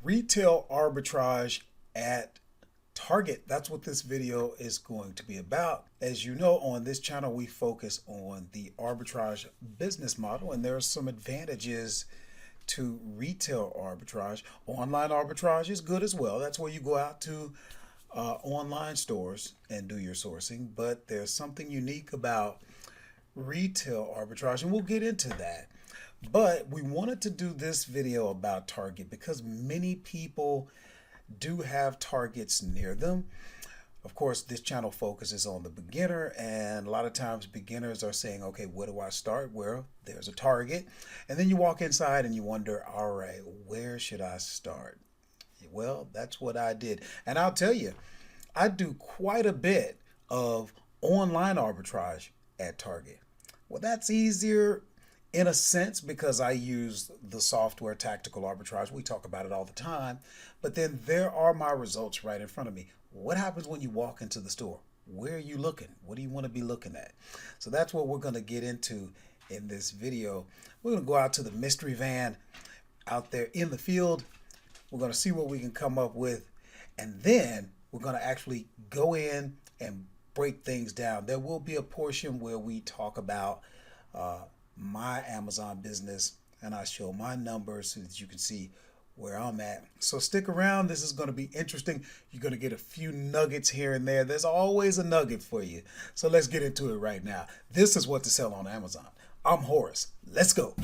Retail arbitrage at Target. That's what this video is going to be about. As you know, on this channel, we focus on the arbitrage business model, and there are some advantages to retail arbitrage. Online arbitrage is good as well. That's where you go out to online stores and do your sourcing, but there's something unique about retail arbitrage, and we'll get into that. But we wanted to do this video about Target because many people do have Targets near them. Of course, this channel focuses on the beginner, and a lot of times beginners are saying, okay, where do I start? Well, there's a Target. And then you walk inside and you wonder, all right, where should I start? Well, that's what I did. And I'll tell you, I do quite a bit of online arbitrage at Target. Well, that's easier in a sense because I use the software Tactical Arbitrage. We talk about it all the time. But then there are my results right in front of me. What happens when you walk into the store? Where are you looking? What do you want to be looking at? So that's what we're going to get into in this video. We're going to go out to the mystery van out there in the field. We're going to see what we can come up with. And then we're going to actually go in and break things down. There will be a portion where we talk about my Amazon business, and I show my numbers so that you can see where I'm at. So stick around. This is going to be interesting. You're going to get a few nuggets here and there. There's always a nugget for you. So let's get into it right now. This is what to sell on Amazon. I'm Horace. Let's go.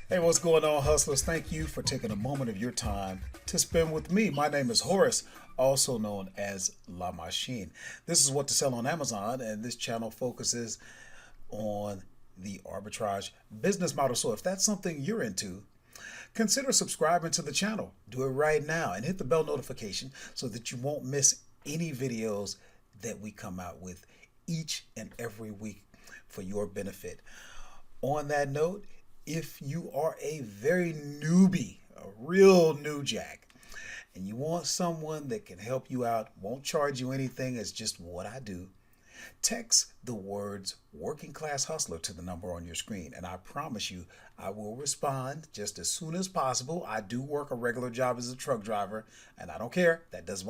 Hey, what's going on, hustlers? Thank you for taking a moment of your time to spend with me. My name is Horace, also known as La Machine. This is what to sell on Amazon, and this channel focuses on the arbitrage business model. So if that's something you're into, consider subscribing to the channel. Do it right now and hit the bell notification so that you won't miss any videos that we come out with each and every week for your benefit. On that note, if you are a very newbie, a real new jack, and you want someone that can help you out, won't charge you anything, it's just what I do, text the words working class hustler to the number on your screen, and I promise you I will respond just as soon as possible. I do work a regular job as a truck driver, and I don't care. That does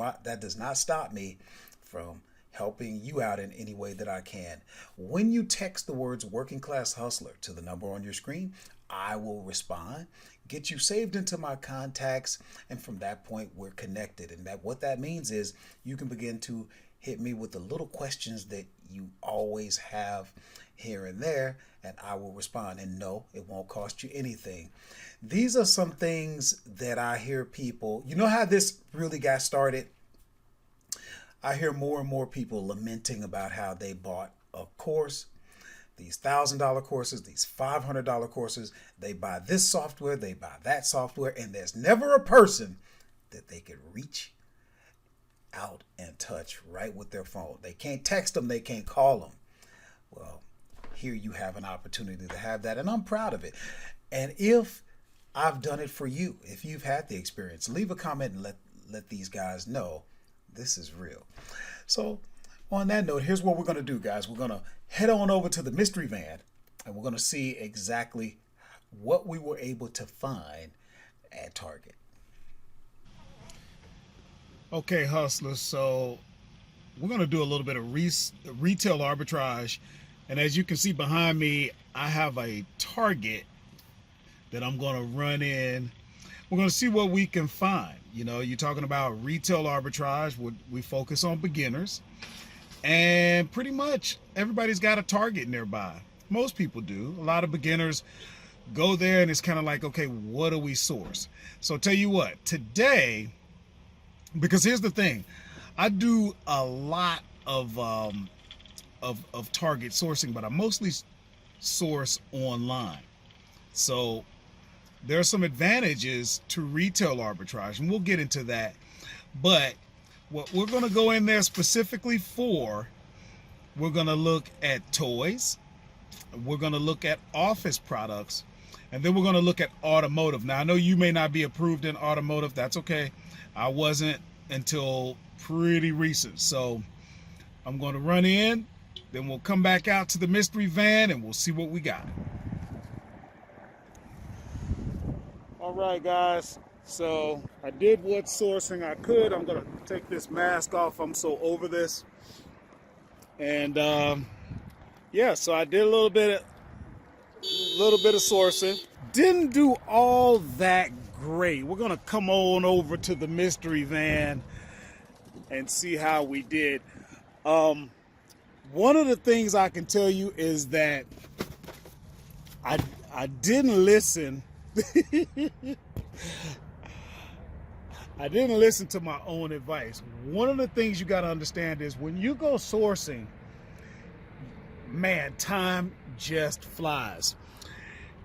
not stop me from helping you out in any way that I can. When you text the words working class hustler to the number on your screen, I will respond, get you saved into my contacts, and from that point we're connected. And what that means is you can begin to hit me with the little questions that you always have here and there, and I will respond. And no, it won't cost you anything. These are some things that I hear people, you know how this really got started? I hear more and more people lamenting about how they bought a course, these $1,000 courses, these $500 courses. They buy this software, they buy that software, and there's never a person that they can reach out and touch right with their phone. They can't text them, they can't call them. Well, here you have an opportunity to have that, and I'm proud of it. And if I've done it for you, if you've had the experience, leave a comment and let these guys know this is real. So on that note, here's what we're going to do, guys. We're going to head on over to the mystery van, and we're going to see exactly what we were able to find at Target. Okay, hustlers, so we're going to do a little bit of retail arbitrage. And as you can see behind me, I have a Target that I'm going to run in. We're going to see what we can find. You know, you're talking about retail arbitrage. We focus on beginners. And pretty much everybody's got a Target nearby. Most people do. A lot of beginners go there and it's kind of like, okay, what do we source? So tell you what, today, because here's the thing, I do a lot of Target sourcing, but I mostly source online. So there are some advantages to retail arbitrage, and we'll get into that. But what we're going to go in there specifically for, we're going to look at toys, we're going to look at office products, and then we're going to look at automotive. Now, I know you may not be approved in automotive. That's okay. I wasn't until pretty recent. So I'm going to run in, then we'll come back out to the mystery van, and we'll see what we got. All right, guys. So I did what sourcing I could. I'm gonna take this mask off. I'm so over this. And yeah, so I did a little bit of sourcing. Didn't do all that great. We're gonna come on over to the mystery van and see how we did. One of the things I can tell you is that I didn't listen. I didn't listen to my own advice. One of the things you got to understand is when you go sourcing, man, time just flies.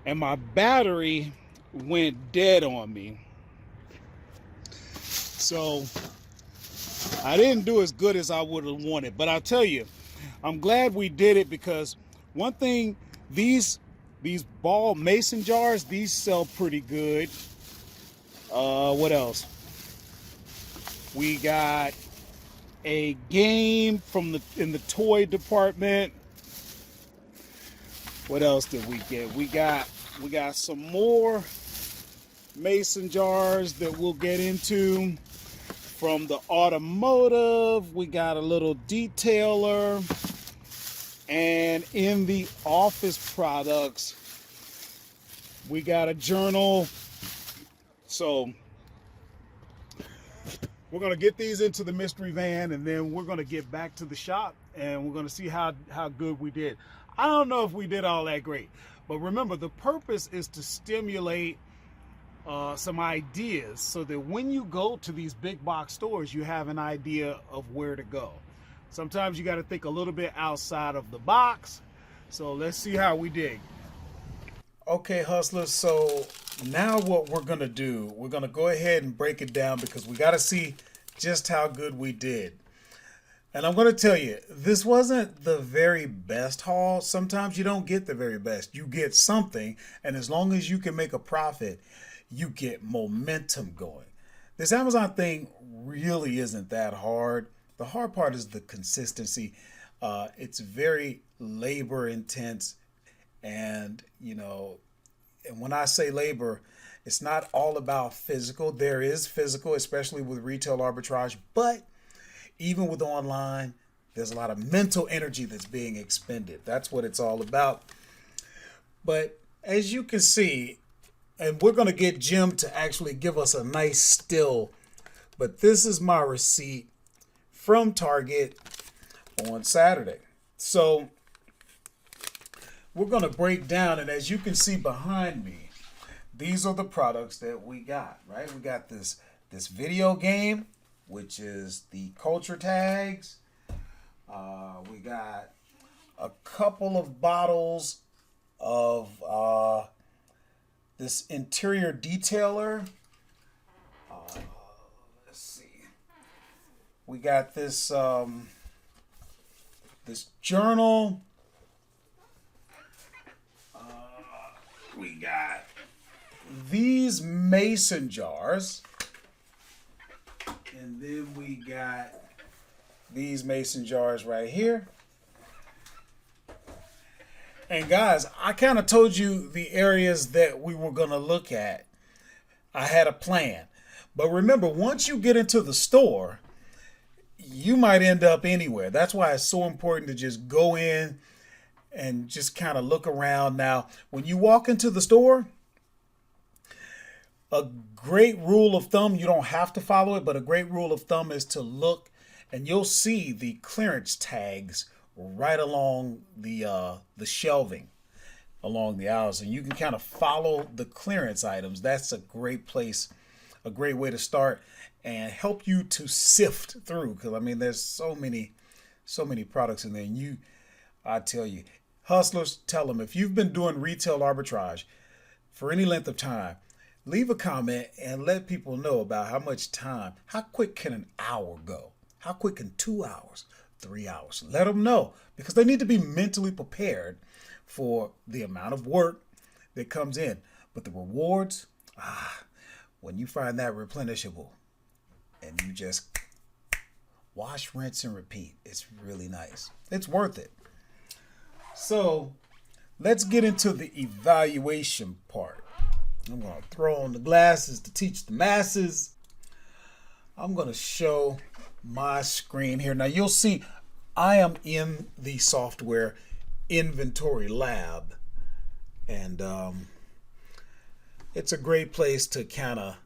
And my battery went dead on me. So I didn't do as good as I would have wanted. But I'll tell you, I'm glad we did it because one thing, these ball mason jars, these sell pretty good. What else? We got a game in the toy department. What else did we get? We got some more mason jars that we'll get into. From the automotive, we got a little detailer. And in the office products, we got a journal. So we're going to get these into the mystery van, and then we're going to get back to the shop, and we're going to see how good we did. I don't know if we did all that great, but remember, the purpose is to stimulate some ideas so that when you go to these big box stores, you have an idea of where to go. Sometimes you got to think a little bit outside of the box. So let's see how we did. Okay, hustlers. So now what we're going to do, we're going to go ahead and break it down because we got to see just how good we did. And I'm going to tell you, this wasn't the very best haul. Sometimes you don't get the very best. You get something, and as long as you can make a profit, you get momentum going. This Amazon thing really isn't that hard. The hard part is the consistency. It's very labor intense. And, and when I say labor, it's not all about physical. There is physical, especially with retail arbitrage. But even with online, there's a lot of mental energy that's being expended. That's what it's all about. But as you can see, and we're going to get Jim to actually give us a nice still, but this is my receipt from Target on Saturday. So we're going to break down, and as you can see behind me, these are the products that we got, right? We got this video game, which is the culture tags. We got a couple of bottles of this interior detailer. Let's see. We got this this journal. We got these mason jars. And then we got these mason jars right here. And guys, I kind of told you the areas that we were going to look at. I had a plan. But remember, once you get into the store, you might end up anywhere. That's why it's so important to just go in and just kind of look around. Now, when you walk into the store, a great rule of thumb, you don't have to follow it, but a great rule of thumb is to look, and you'll see the clearance tags right along the shelving along the aisles, and you can kind of follow the clearance items. That's a great place, a great way to start and help you to sift through, because I mean there's so many products in there. And I tell you, hustlers, tell them, if you've been doing retail arbitrage for any length of time, leave a comment and let people know about how much time, how quick can an hour go? How quick can 2 hours, 3 hours? Let them know, because they need to be mentally prepared for the amount of work that comes in. But the rewards, when you find that replenishable and you just wash, rinse, and repeat, it's really nice. It's worth it. So let's get into the evaluation part. I'm going to throw on the glasses to teach the masses. I'm going to show my screen here. Now you'll see I am in the software inventory lab, and it's a great place to kind of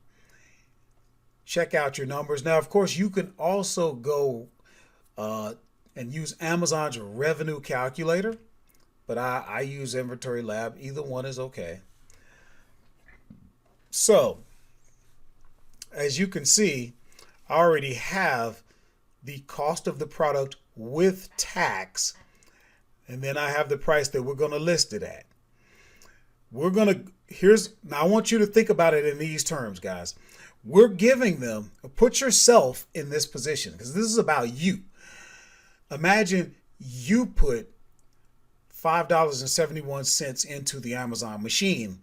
check out your numbers. Now, of course, you can also go and use Amazon's revenue calculator, but I use inventory lab. Either one is okay. So, as you can see, I already have the cost of the product with tax, and then I have the price that we're going to list it at. Now I want you to think about it in these terms, guys. We're giving them, put yourself in this position, because this is about you. Imagine you put $5.71 into the Amazon machine.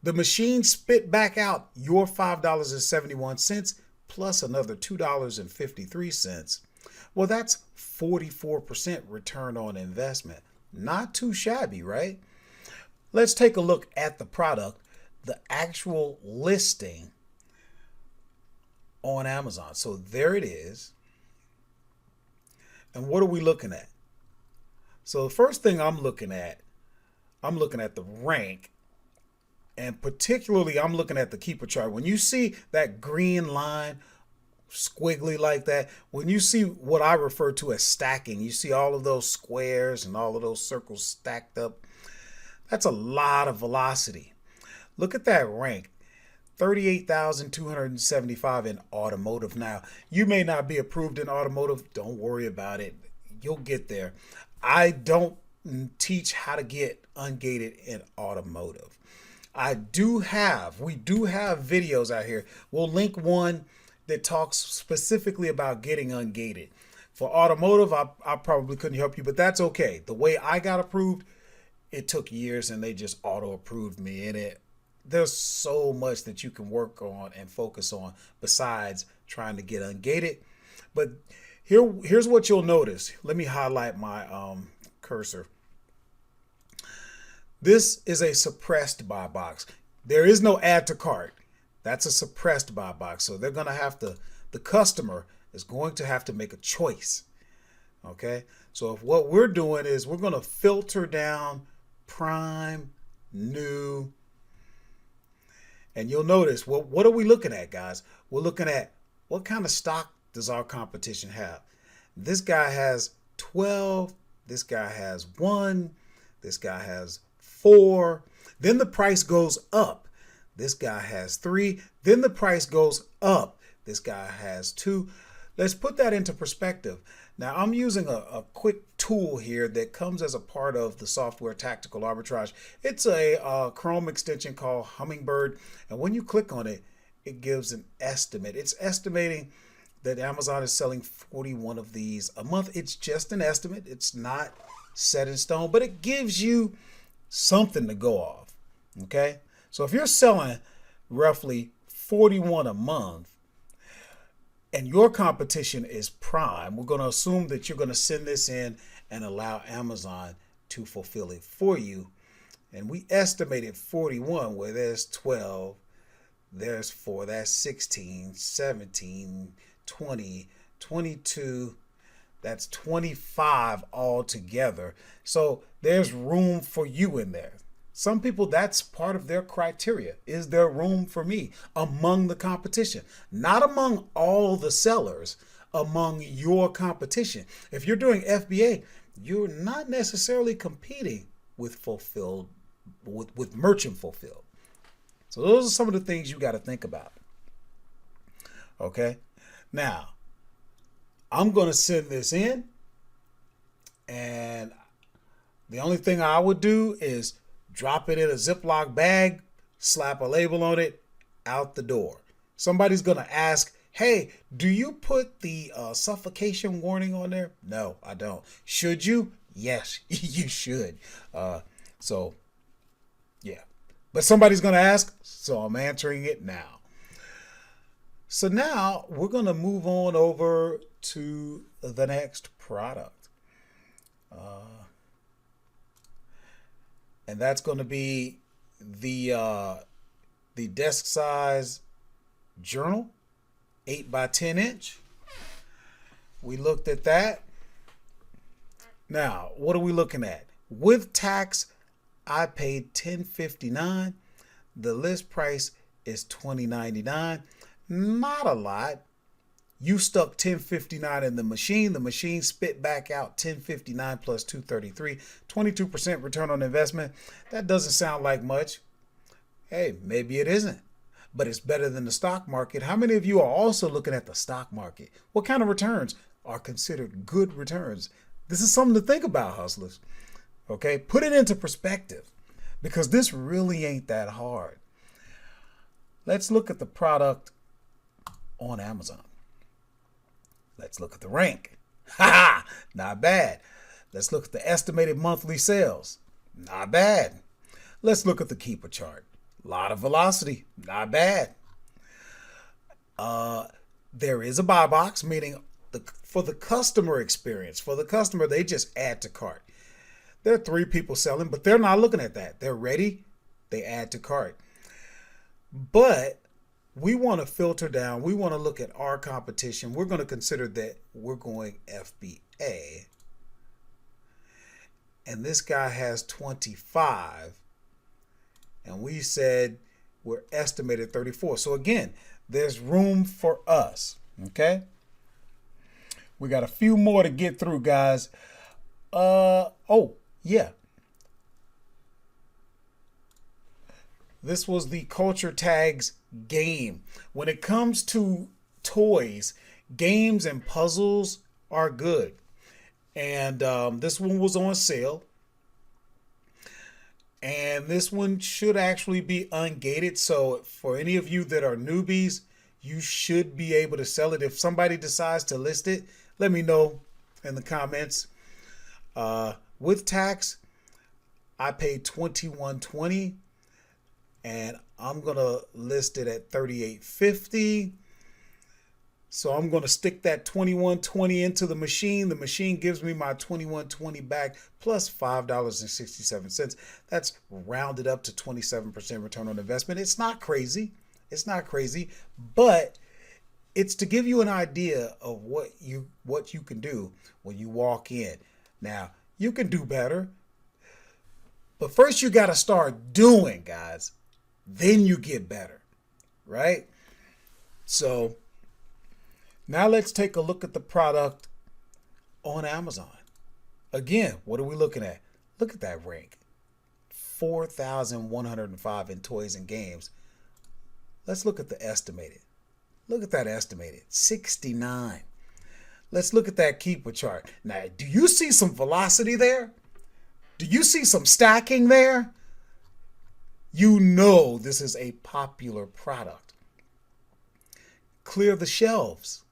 The machine spit back out your $5.71 plus another $2.53. Well, that's 44% return on investment. Not too shabby, right? Let's take a look at the product, the actual listing on Amazon. So there it is. And what are we looking at? So the first thing I'm looking at the rank. And particularly, I'm looking at the keeper chart. When you see that green line squiggly like that, when you see what I refer to as stacking, you see all of those squares and all of those circles stacked up. That's a lot of velocity. Look at that rank, 38,275 in automotive. Now, you may not be approved in automotive. Don't worry about it. You'll get there. I don't teach how to get ungated in automotive. We do have videos out here. We'll link one that talks specifically about getting ungated. For automotive, I probably couldn't help you, but that's okay. The way I got approved, it took years and they just auto-approved me in it. There's so much that you can work on and focus on besides trying to get ungated. But here's what you'll notice. Let me highlight my cursor. This is a suppressed buy box. There is no add to cart. That's a suppressed buy box. So they're going to have to, the customer is going to have to make a choice. Okay. So if what we're doing is we're going to filter down prime, new, and you'll notice, well, what are we looking at, guys? We're looking at what kind of stock does our competition have? This guy has 12. This guy has 1. This guy has 4. Then the price goes up. This guy has 3. Then the price goes up. This guy has 2. Let's put that into perspective. Now I'm using a quick tool here that comes as a part of the software Tactical Arbitrage. It's a Chrome extension called Hummingbird. And when you click on it, it gives an estimate. It's estimating that Amazon is selling 41 of these a month. It's just an estimate. It's not set in stone, but it gives you something to go off. Okay. So if you're selling roughly 41 a month and your competition is Prime, we're going to assume that you're going to send this in and allow Amazon to fulfill it for you. And we estimated 41 where there's 12, there's 4, that's 16, 17, 20, 22, that's 25 altogether. So there's room for you in there. Some people, that's part of their criteria. Is there room for me among the competition? Not among all the sellers, among your competition. If you're doing FBA, you're not necessarily competing with fulfilled, with merchant fulfilled. So those are some of the things you got to think about. Okay. Now, I'm going to send this in, and the only thing I would do is drop it in a Ziploc bag, slap a label on it, out the door. Somebody's going to ask, hey, do you put the suffocation warning on there? No, I don't. Should you? Yes, you should. So, yeah. But somebody's going to ask, so I'm answering it now. So now we're going to move on over to the next product. And that's going to be the the desk size journal, 8 by 10 inch. We looked at that. Now, what are we looking at? With tax, I paid $10.59. The list price is $20.99. Not a lot. You stuck $10.59 in the machine. The machine spit back out $10.59 plus $2.33, 22% return on investment. That doesn't sound like much. Hey, maybe it isn't, but it's better than the stock market. How many of you are also looking at the stock market? What kind of returns are considered good returns? This is something to think about, hustlers. Okay, put it into perspective, because this really ain't that hard. Let's look at the product on Amazon. Let's look at the rank. Ha ha! Not bad. Let's look at the estimated monthly sales. Not bad. Let's look at the keeper chart. A lot of velocity. Not bad. There is a buy box, meaning for the customer experience. For the customer, they just add to cart. There are 3 people selling, but they're not looking at that. They're ready. They add to cart. But we want to filter down. We want to look at our competition. We're going to consider that we're going FBA. And this guy has 25. And we said we're estimated 34. So again, there's room for us. Okay. We got a few more to get through, guys. Oh, yeah. This was the Culture Tags game. When it comes to toys, games and puzzles are good. And this one was on sale. And this one should actually be ungated. So for any of you that are newbies, you should be able to sell it. If somebody decides to list it, let me know in the comments. With tax, I paid $21.20, and I'm gonna list it at $38.50. So I'm gonna stick that $21.20 into the machine. The machine gives me my $21.20 back plus $5.67. That's rounded up to 27% return on investment. It's not crazy. It's not crazy, but it's to give you an idea of what you can do when you walk in. Now, you can do better, but first you got to start doing, guys. Then you get better, right? So now let's take a look at the product on Amazon. Again, what are we looking at? Look at that rank. 4,105 in toys and games. Let's look at the estimated. Look at that estimated, 69. Let's look at that keeper chart. Now, do you see some velocity there? Do you see some stacking there? You know this is a popular product. Clear the shelves.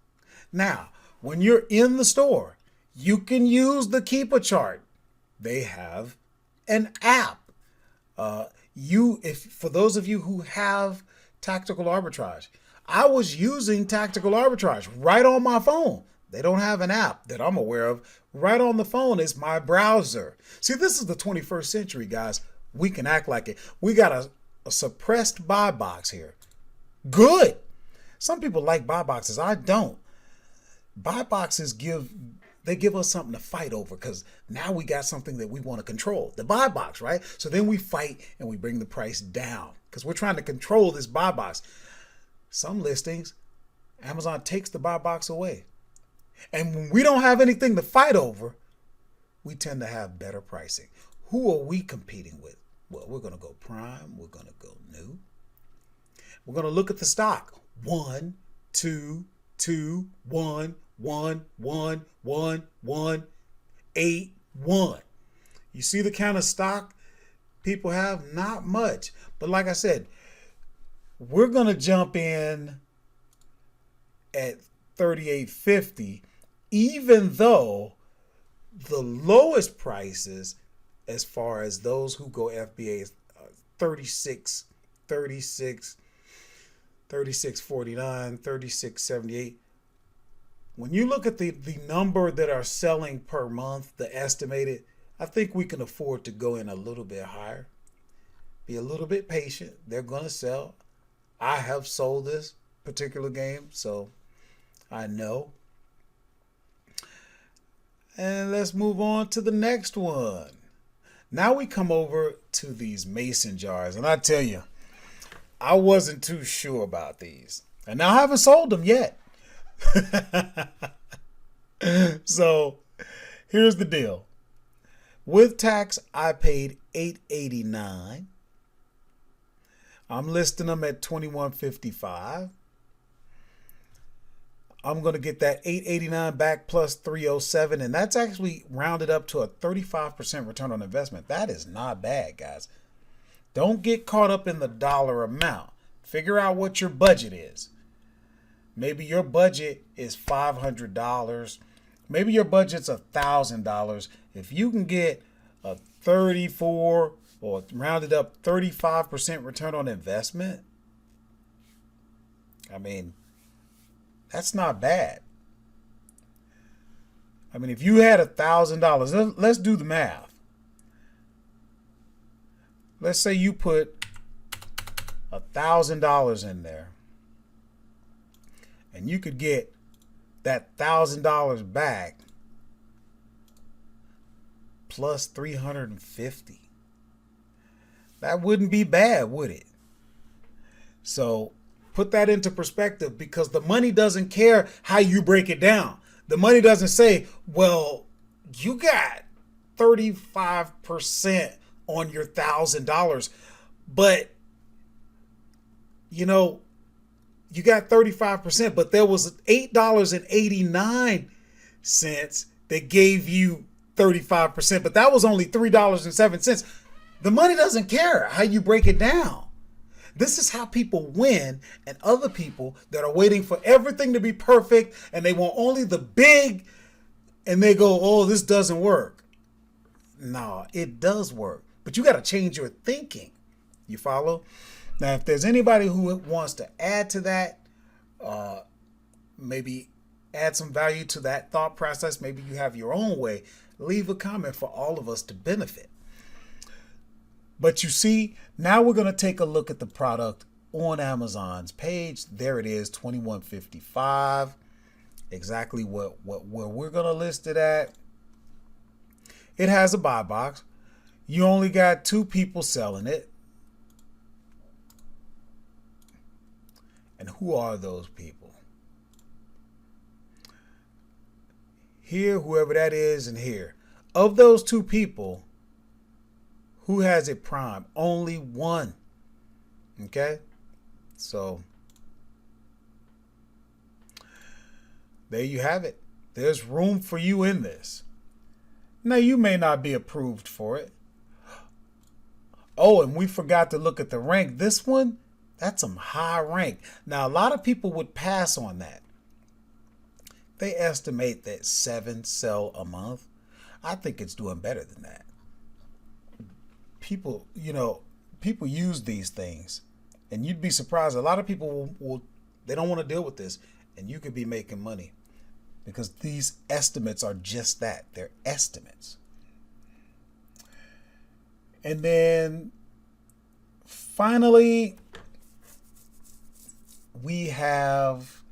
Now, when you're in the store, you can use the keeper chart. They have an app. For those of you who have Tactical Arbitrage, I was using Tactical Arbitrage right on my phone. They don't have an app that I'm aware of. Right on the phone is my browser. See, this is the 21st century, guys. We can act like it. We got a suppressed buy box here. Good. Some people like buy boxes. I don't. Buy boxes give us something to fight over, because now we got something that we want to control. The buy box, right? So then we fight and we bring the price down because we're trying to control this buy box. Some listings, Amazon takes the buy box away. And when we don't have anything to fight over, we tend to have better pricing. Who are we competing with? Well, we're going to go prime. We're going to go new. We're going to look at the stock. 1, 2, 2, 1, 1, 1, 1, 1, 8, 1. You see the kind of stock people have? Not much. But like I said, we're going to jump in at $38.50, even though the lowest prices as far as those who go FBA is 36, 36.49, 36.78. When you look at the number that are selling per month, the estimated, I think we can afford to go in a little bit higher. Be a little bit patient. They're going to sell. I have sold this particular game, so I know. And let's move on to the next one. Now we come over to these mason jars, and I tell you, I wasn't too sure about these, and now I haven't sold them yet. So here's the deal. With tax, I paid $8.89. I'm listing them at $21.55. I'm going to get that $8.89 back plus $3.07, and that's actually rounded up to a 35% return on investment. That is not bad, guys. Don't get caught up in the dollar amount. Figure out what your budget is. Maybe your budget is $500. Maybe your budget's $1,000. If you can get a 34 or rounded up 35% return on investment, I mean, that's not bad. I mean, if you had $1,000, let's do the math. Let's say you put $1,000 in there, and you could get that $1,000 back plus $350. That wouldn't be bad, would it? So put that into perspective, because the money doesn't care how you break it down. The money doesn't say, well, you got 35% on your $1,000, but you know, you got 35%, but there was $8.89 that gave you 35%, but that was only $3.07. The money doesn't care how you break it down. This is how people win, and other people that are waiting for everything to be perfect and they want only the big, and they go, oh, this doesn't work. No, it does work, but you got to change your thinking. You follow? Now, if there's anybody who wants to add to that, maybe add some value to that thought process, maybe you have your own way, leave a comment for all of us to benefit. But you see, now we're going to take a look at the product on Amazon's page. There it is, $21.55. Exactly where we're going to list it at. It has a buy box. You only got 2 people selling it. And who are those people? Here, whoever that is, and here. Of those 2 people, who has it prime? Only one. Okay? So, there you have it. There's room for you in this. Now, you may not be approved for it. Oh, and we forgot to look at the rank. This one, that's some high rank. Now, a lot of people would pass on that. They estimate that 7 sell a month. I think it's doing better than that. People use these things, and you'd be surprised. A lot of people they don't want to deal with this, and you could be making money because these estimates are just that. They're estimates. And then finally, we have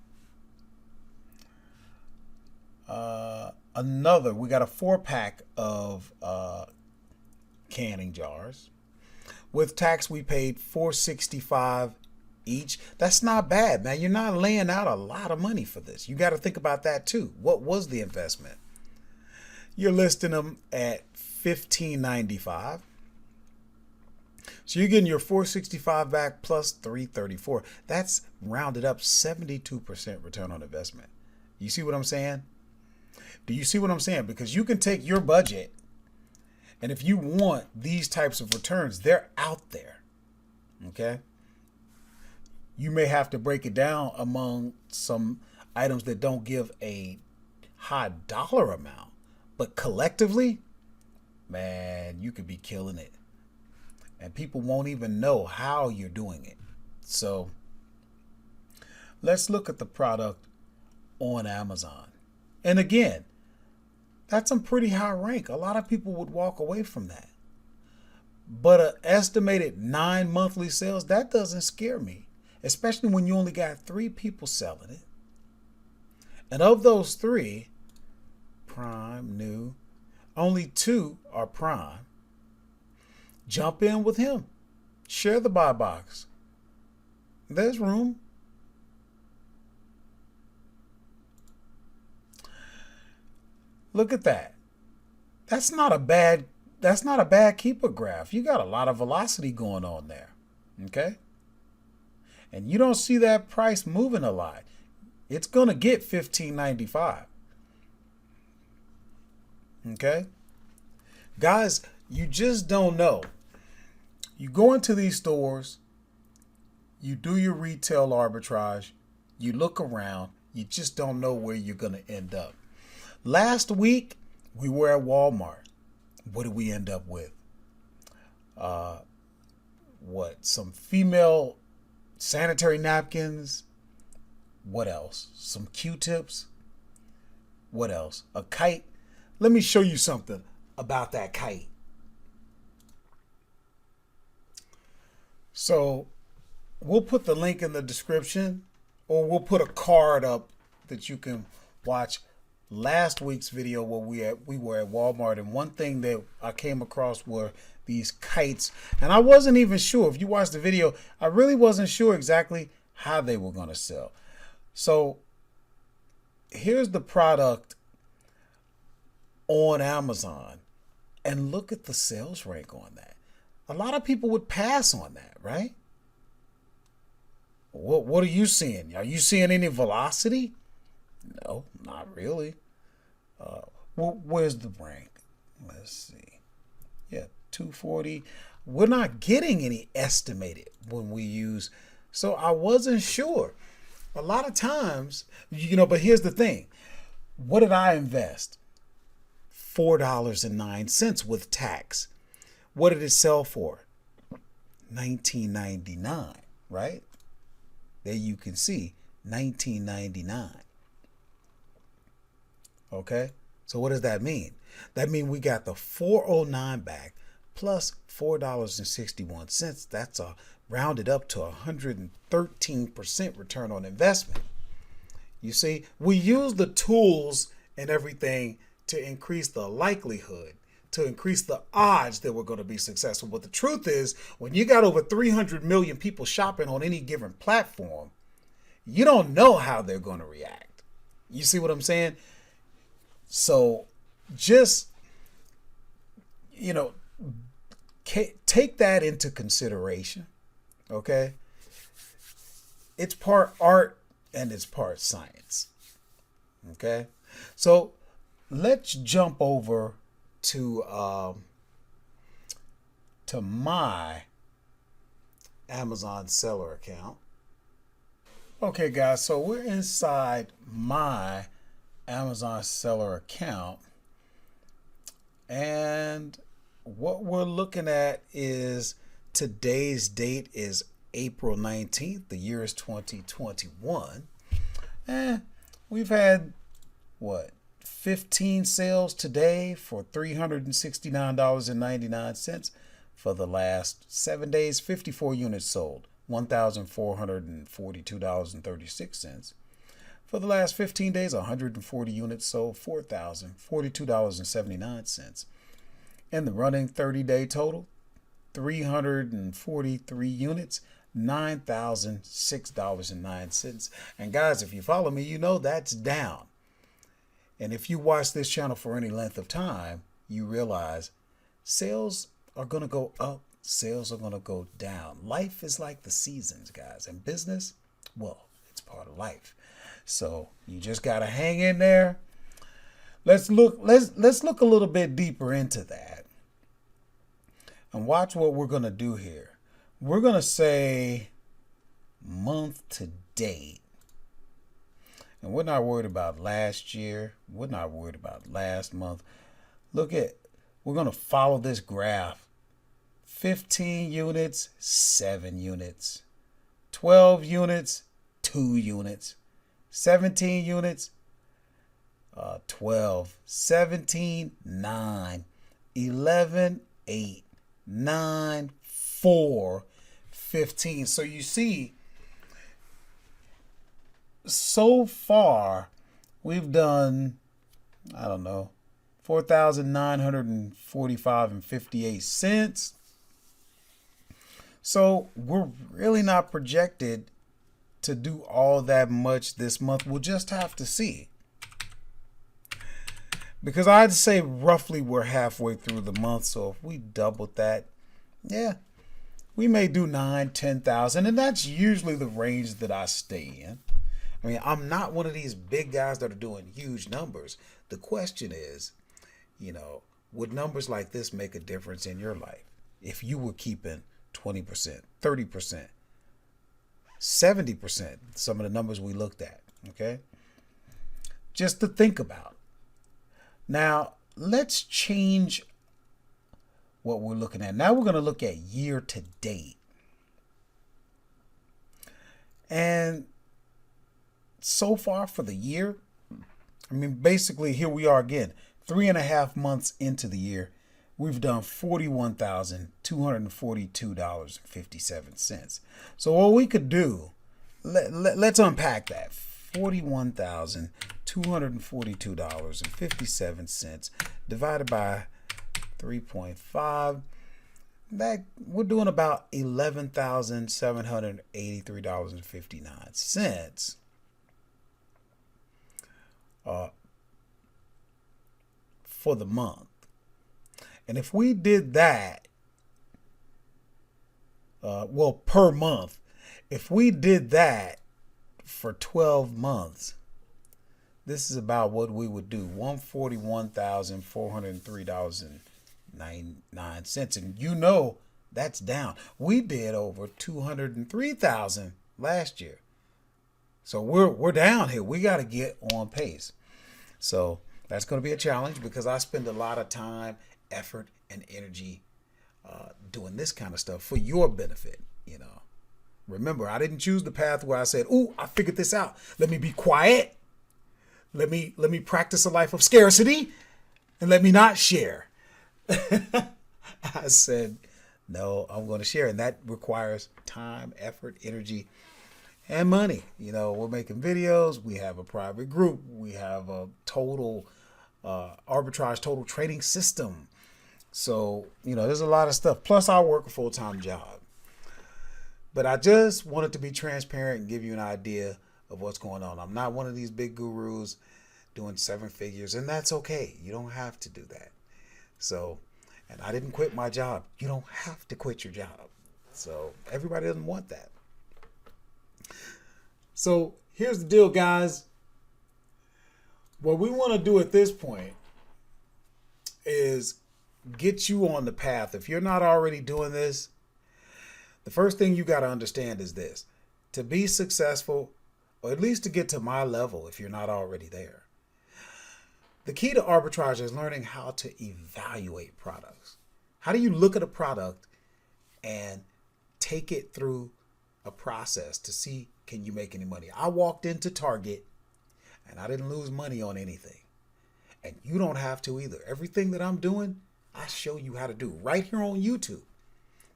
we got a 4-pack of canning jars. With tax, we paid $4.65 each. That's not bad, man. You're not laying out a lot of money for this. You got to think about that too. What was the investment? You're listing them at $15.95. So you're getting your $4.65 back plus $3.34. That's rounded up 72% return on investment. You see what I'm saying? Do you see what I'm saying? Because you can take your budget, and if you want these types of returns, they're out there. Okay? You may have to break it down among some items that don't give a high dollar amount, but collectively, man, you could be killing it. And people won't even know how you're doing it. So let's look at the product on Amazon. And again, that's some pretty high rank. A lot of people would walk away from that. But an estimated 9 monthly sales, that doesn't scare me. especially when you only got 3 people selling it. And of those 3, prime, new, only 2 are prime. Jump in with him. Share the buy box. There's room. Look at that. That's not a bad keeper graph. You got a lot of velocity going on there. Okay? And you don't see that price moving a lot. It's going to get $15.95. Okay? Guys, you just don't know. You go into these stores, you do your retail arbitrage, you look around, you just don't know where you're going to end up. Last week, we were at Walmart. What did we end up with? Some female sanitary napkins. What else? Some Q-tips. What else? A kite. Let me show you something about that kite. So we'll put the link in the description, or we'll put a card up that you can watch last week's video where we were at Walmart, and one thing that I came across were these kites, and I wasn't even sure. If you watched the video, I really wasn't sure exactly how they were going to sell. So here's the product on Amazon, and look at the sales rank on that. A lot of people would pass on that, right? What are you seeing? Are you seeing any velocity? No, not really. Where's the rank? Let's see. Yeah, 240. We're not getting any estimated when we use. So I wasn't sure. A lot of times, but here's the thing. What did I invest? $4.09 with tax. What did it sell for? $19.99, right? There you can see $19.99. Okay, so what does that mean? That means we got the $4.09 back plus $4.61. That's a rounded up to 113% return on investment. You see, we use the tools and everything to increase the likelihood, to increase the odds that we're going to be successful. But the truth is, when you got over 300 million people shopping on any given platform, you don't know how they're going to react. You see what I'm saying? So just, take that into consideration. Okay? It's part art and it's part science. Okay? So let's jump over to my Amazon seller account. Okay, guys, so we're inside my Amazon seller account, and what we're looking at is today's date is April 19th. The year is 2021. And we've had 15 sales today for $369.99. For the last 7 days, 54 units sold, $1,442.36. For the last 15 days, 140 units sold, $4,042.79. In the running 30-day total, 343 units, $9,006.09. And guys, if you follow me, you know that's down. And if you watch this channel for any length of time, you realize sales are going to go up, sales are going to go down. Life is like the seasons, guys. And business, well, it's part of life. So you just got to hang in there. Let's look a little bit deeper into that. And watch what we're going to do here. We're going to say month to date. And we're not worried about last year. We're not worried about last month. We're going to follow this graph. 15 units, 7 units. 12 units, 2 units. 17 units, 12. 17, 9. 11, 8. 9, 4. 15. So you see, so far, we've done, I don't know, 4,945 and 58 cents. So we're really not projected to do all that much this month. We'll just have to see. Because I'd say roughly we're halfway through the month. So if we doubled that, yeah, we may do 9, 10,000. And that's usually the range that I stay in. I mean, I'm not one of these big guys that are doing huge numbers. The question is, would numbers like this make a difference in your life? If you were keeping 20%, 30%, 70%, some of the numbers we looked at, okay? Just to think about. Now, let's change what we're looking at. Now we're going to look at year to date. And so far for the year, I mean, basically here we are again, 3.5 months into the year. We've done $41,242.57. So what we could do, let's unpack that. $41,242.57 divided by 3.5. That we're doing about $11,783.59 for the month. And if we did that, per month, if we did that for 12 months, this is about what we would do, $141,403.99. And that's down. We did over 203,000 last year. So we're down here. We got to get on pace. So that's going to be a challenge because I spend a lot of time, effort, and energy doing this kind of stuff for your benefit. Remember, I didn't choose the path where I said, "Ooh, I figured this out. Let me be quiet. Let me practice a life of scarcity, and let me not share." I said, "No, I'm going to share," and that requires time, effort, energy, and money. We're making videos. We have a private group. We have a total arbitrage total trading system. So, there's a lot of stuff. Plus, I work a full-time job. But I just wanted to be transparent and give you an idea of what's going on. I'm not one of these big gurus doing 7 figures, and that's okay. You don't have to do that. So, and I didn't quit my job. You don't have to quit your job. So, everybody doesn't want that. So, here's the deal, guys. What we want to do at this point is get you on the path. If you're not already doing this, the first thing you got to understand is this. To be successful, or at least to get to my level if you're not already there, the key to arbitrage is learning how to evaluate products. How do you look at a product and take it through a process to see, can you make any money? I walked into Target and I didn't lose money on anything. And you don't have to either. Everything that I'm doing, I show you how to do right here on YouTube.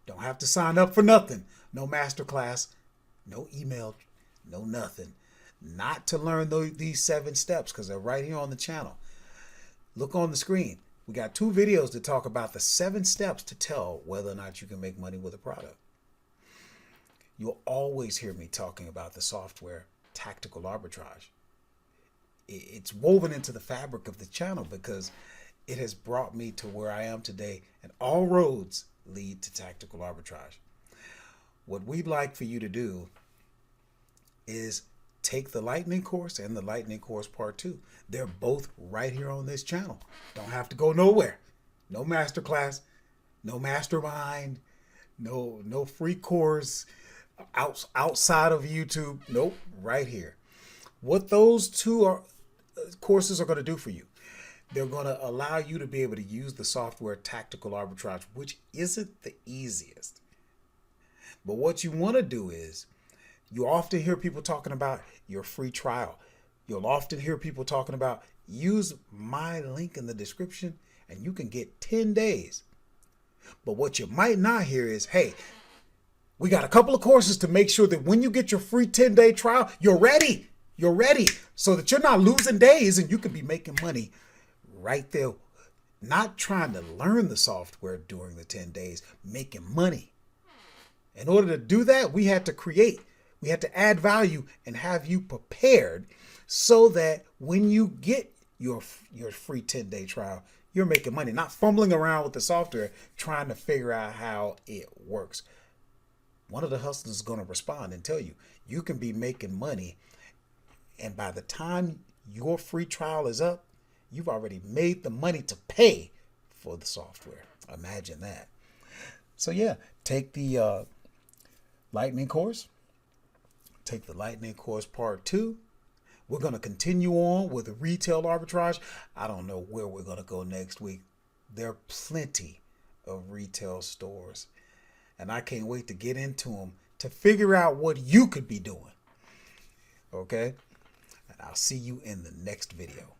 Don't have to sign up for nothing. No masterclass, no email, no nothing. Not to learn these 7 steps because they're right here on the channel. Look on the screen. We got 2 videos to talk about the 7 steps to tell whether or not you can make money with a product. You'll always hear me talking about the software tactical arbitrage. It's woven into the fabric of the channel because it has brought me to where I am today, and all roads lead to tactical arbitrage. What we'd like for you to do is take the Lightning course and the Lightning course part 2. They're both right here on this channel. Don't have to go nowhere. No masterclass, no mastermind, no free course outside of YouTube. Nope, right here. What those 2 courses are going to do for you, they're going to allow you to be able to use the software tactical arbitrage, which isn't the easiest. But what you want to do is, you often hear people talking about your free trial. You'll often hear people talking about use my link in the description and you can get 10 days. But what you might not hear is, hey, we got a couple of courses to make sure that when you get your free 10-day trial, you're ready. you're ready so that you're not losing days and you can be making money right there. Not trying to learn the software during the 10 days, making money. In order to do that, we had to create, we had to add value and have you prepared so that when you get your free 10-day trial, you're making money, not fumbling around with the software trying to figure out how it works. One of the hustlers is going to respond and tell you, you can be making money, and by the time your free trial is up, you've already made the money to pay for the software. Imagine that. So yeah, take the Lightning course. Take the Lightning course part 2. We're going to continue on with retail arbitrage. I don't know where we're going to go next week. There are plenty of retail stores, and I can't wait to get into them to figure out what you could be doing. Okay? And I'll see you in the next video.